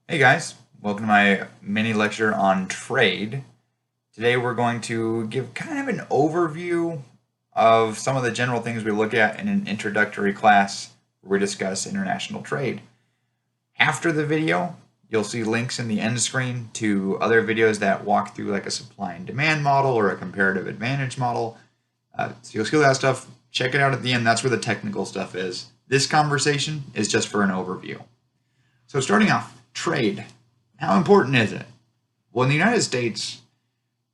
Hey guys, welcome to my mini lecture on trade. Today we're going to give kind of an overview of some of the general things we look at in an introductory class where we discuss international trade. After the video, you'll see links in the end screen to other videos that walk through like a supply and demand model or a comparative advantage model. So you'll see all that stuff. Check it out at the end. That's where the technical stuff is. This conversation is just for an overview. So starting off, trade. How important is it? Well, in the United States,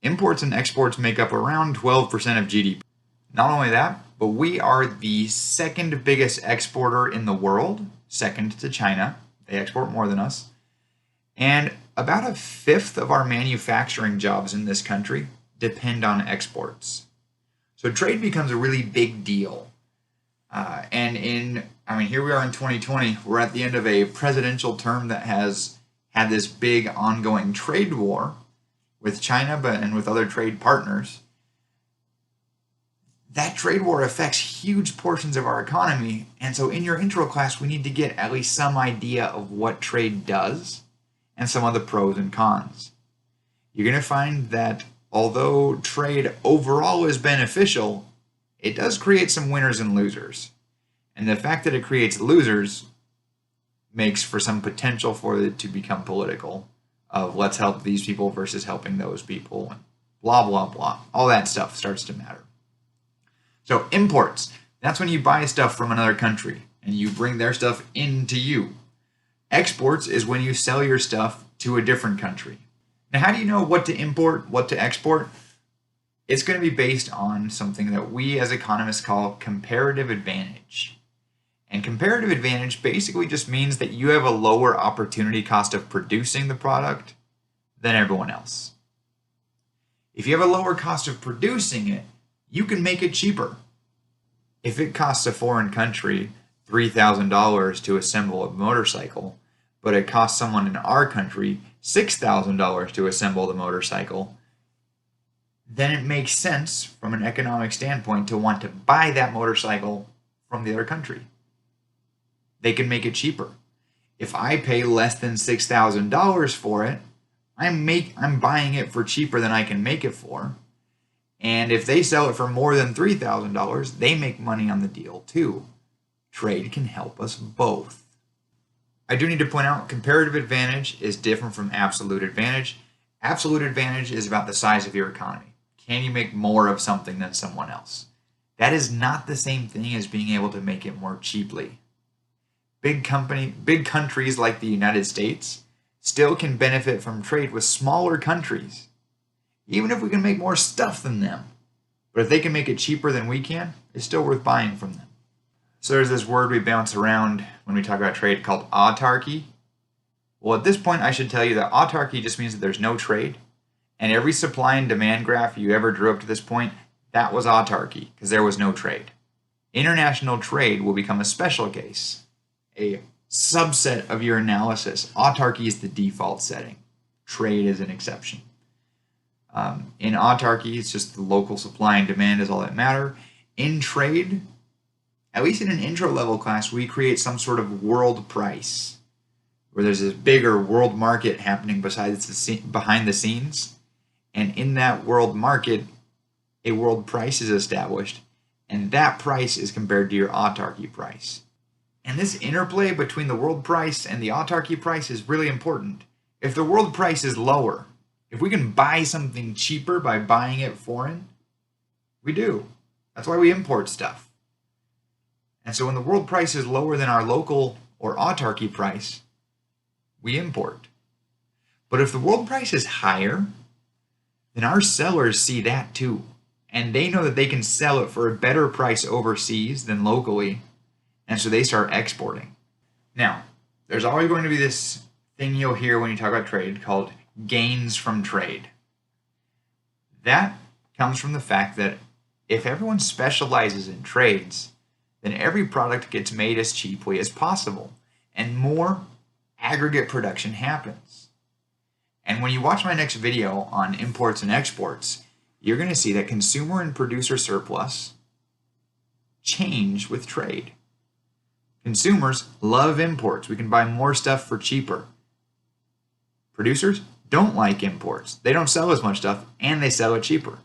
imports and exports make up around 12% of GDP. Not only that, but we are the second biggest exporter in the world, second to China. They export more than us. And about a fifth of our manufacturing jobs in this country depend on exports. So trade becomes a really big deal. Here we are in 2020. We're at the end of a presidential term that has had this big ongoing trade war with China, and with other trade partners. That trade war affects huge portions of our economy. And so in your intro class, we need to get at least some idea of what trade does and some of the pros and cons. You're going to find that although trade overall is beneficial, it does create some winners and losers. And the fact that it creates losers makes for some potential for it to become political, of let's help these people versus helping those people, and blah, blah, blah. All that stuff starts to matter. So imports, that's when you buy stuff from another country and you bring their stuff into you. Exports is when you sell your stuff to a different country. Now, how do you know what to import, what to export? It's going to be based on something that we as economists call comparative advantage. And comparative advantage basically just means that you have a lower opportunity cost of producing the product than everyone else. If you have a lower cost of producing it, you can make it cheaper. If it costs a foreign country $3,000 to assemble a motorcycle, but it costs someone in our country $6,000 to assemble the motorcycle, then it makes sense from an economic standpoint to want to buy that motorcycle from the other country. They can make it cheaper. If I pay less than $6,000 for it, I'm buying it for cheaper than I can make it for. And if they sell it for more than $3,000, they make money on the deal too. Trade can help us both. I do need to point out comparative advantage is different from absolute advantage. Absolute advantage is about the size of your economy. Can you make more of something than someone else? That is not the same thing as being able to make it more cheaply. Big countries like the United States still can benefit from trade with smaller countries, even if we can make more stuff than them. But if they can make it cheaper than we can, it's still worth buying from them. So there's this word we bounce around when we talk about trade called autarky. Well, at this point, I should tell you that autarky just means that there's no trade. And every supply and demand graph you ever drew up to this point, that was autarky, because there was no trade. International trade will become a special case, a subset of your analysis. Autarky is the default setting. Trade is an exception. In autarky, it's just the local supply and demand is all that matter. In trade, at least in an intro level class, we create some sort of world price, where there's this bigger world market happening behind the scenes. And in that world market, a world price is established, and that price is compared to your autarky price. And this interplay between the world price and the autarky price is really important. If the world price is lower, if we can buy something cheaper by buying it foreign, we do. That's why we import stuff. And so when the world price is lower than our local or autarky price, we import. But if the world price is higher, then our sellers see that too. And they know that they can sell it for a better price overseas than locally. And so they start exporting. Now, there's always going to be this thing you'll hear when you talk about trade called gains from trade. That comes from the fact that if everyone specializes in trades, then every product gets made as cheaply as possible, and more aggregate production happens. And when you watch my next video on imports and exports, you're going to see that consumer and producer surplus change with trade. Consumers love imports. We can buy more stuff for cheaper. Producers don't like imports. They don't sell as much stuff, and they sell it cheaper.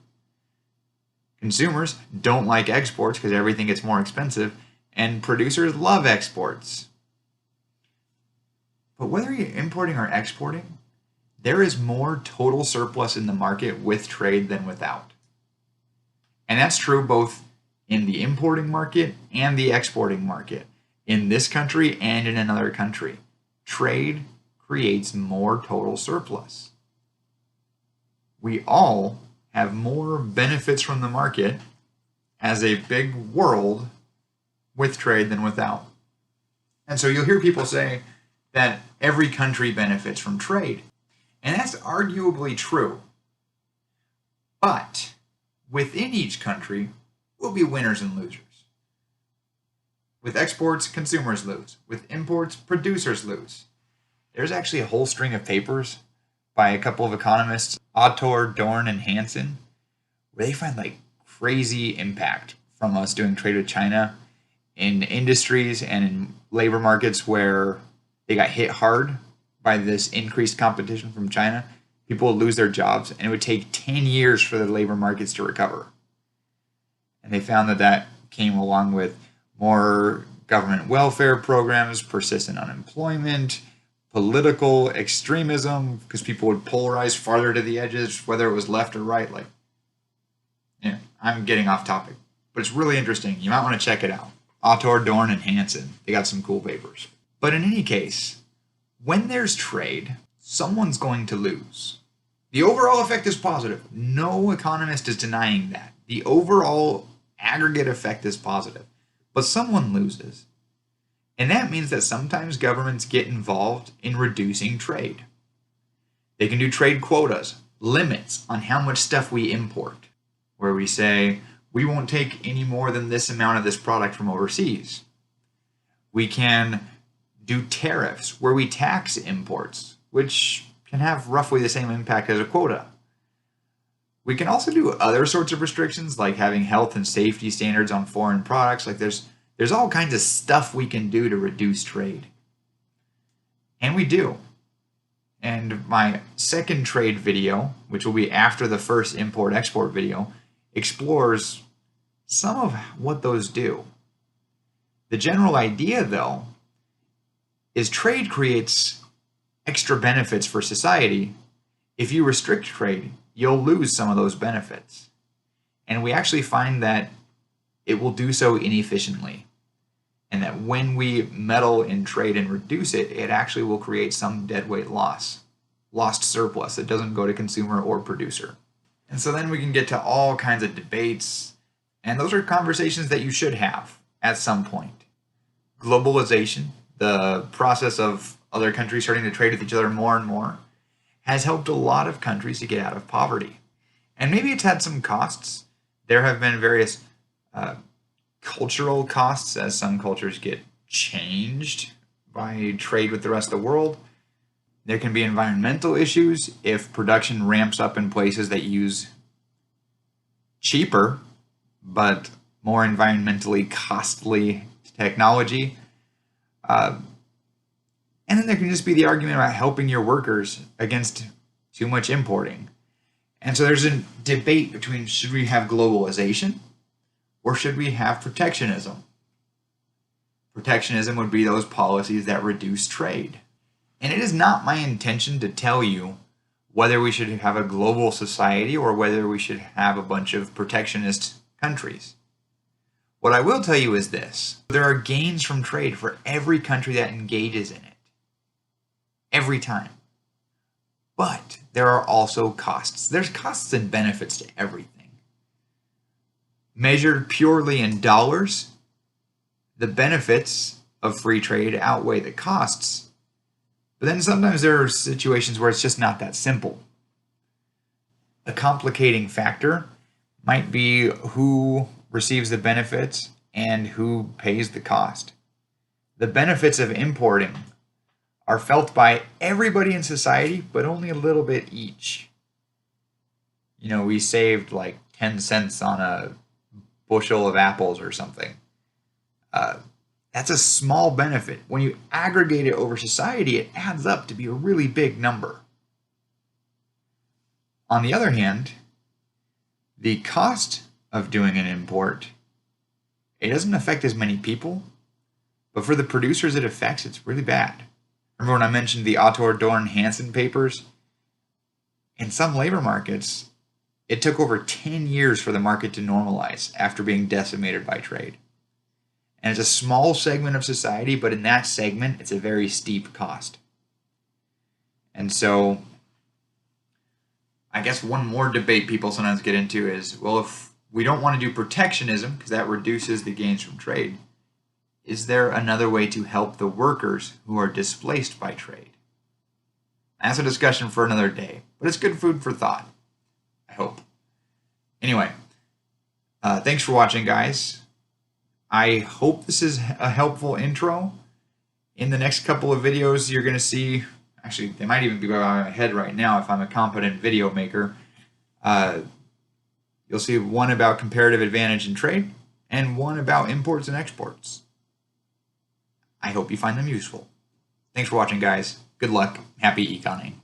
Consumers don't like exports because everything gets more expensive, and producers love exports. But whether you're importing or exporting, there is more total surplus in the market with trade than without. And that's true both in the importing market and the exporting market, in this country and in another country. Trade creates more total surplus. We all have more benefits from the market as a big world with trade than without. And so you'll hear people say that every country benefits from trade. And that's arguably true. But within each country will be winners and losers. With exports, consumers lose. With imports, producers lose. There's actually a whole string of papers by a couple of economists, Autor, Dorn, and Hansen, where they find like crazy impact from us doing trade with China in industries and in labor markets where they got hit hard by this increased competition from China. People would lose their jobs, and it would take 10 years for the labor markets to recover. And they found that that came along with more government welfare programs, persistent unemployment, political extremism, because people would polarize farther to the edges, whether it was left or right. Like, yeah, I'm getting off topic, but it's really interesting. You might want to check it out. Autor, Dorn, and Hansen. They got some cool papers. But in any case, when there's trade, someone's going to lose. The overall effect is positive. No economist is denying that. The overall aggregate effect is positive. But someone loses. And that means that sometimes governments get involved in reducing trade. They can do trade quotas, limits on how much stuff we import, where we say, we won't take any more than this amount of this product from overseas. We can do tariffs, where we tax imports, which can have roughly the same impact as a quota. We can also do other sorts of restrictions, like having health and safety standards on foreign products. Like there's all kinds of stuff we can do to reduce trade. And we do. And my second trade video, which will be after the first import-export video, explores some of what those do. The general idea, though, is trade creates extra benefits for society. If you restrict trade, you'll lose some of those benefits. And we actually find that it will do so inefficiently. And that when we meddle in trade and reduce it, it actually will create some deadweight loss, lost surplus that doesn't go to consumer or producer. And so then we can get to all kinds of debates, and those are conversations that you should have at some point. Globalization, the process of other countries starting to trade with each other more and more, has helped a lot of countries to get out of poverty. And maybe it's had some costs. There have been various cultural costs as some cultures get changed by trade with the rest of the world. There can be environmental issues if production ramps up in places that use cheaper but more environmentally costly technology. And then there can just be the argument about helping your workers against too much importing. And so there's a debate between, should we have globalization or should we have protectionism? Protectionism would be those policies that reduce trade. And it is not my intention to tell you whether we should have a global society or whether we should have a bunch of protectionist countries. What I will tell you is this: there are gains from trade for every country that engages in it. Every time. But there are also costs. There's costs and benefits to everything. Measured purely in dollars, the benefits of free trade outweigh the costs. But then sometimes there are situations where it's just not that simple. A complicating factor might be who receives the benefits and who pays the cost. The benefits of importing are felt by everybody in society, but only a little bit each. You know, we saved like 10 cents on a bushel of apples or something. That's a small benefit. When you aggregate it over society, it adds up to be a really big number. On the other hand, the cost of doing an import, it doesn't affect as many people, but for the producers it affects, it's really bad. Remember when I mentioned the Otto Dorn-Hansen papers? In some labor markets, it took over 10 years for the market to normalize after being decimated by trade. And it's a small segment of society, but in that segment, it's a very steep cost. And so, I guess one more debate people sometimes get into is, well, if we don't want to do protectionism, because that reduces the gains from trade, is there another way to help the workers who are displaced by trade? That's a discussion for another day, but it's good food for thought, I hope. Anyway, thanks for watching, guys. I hope this is a helpful intro. In the next couple of videos, you're going to see, actually, they might even be going on my head right now if I'm a competent video maker. You'll see one about comparative advantage in trade and one about imports and exports. I hope you find them useful. Thanks for watching, guys. Good luck. Happy econing.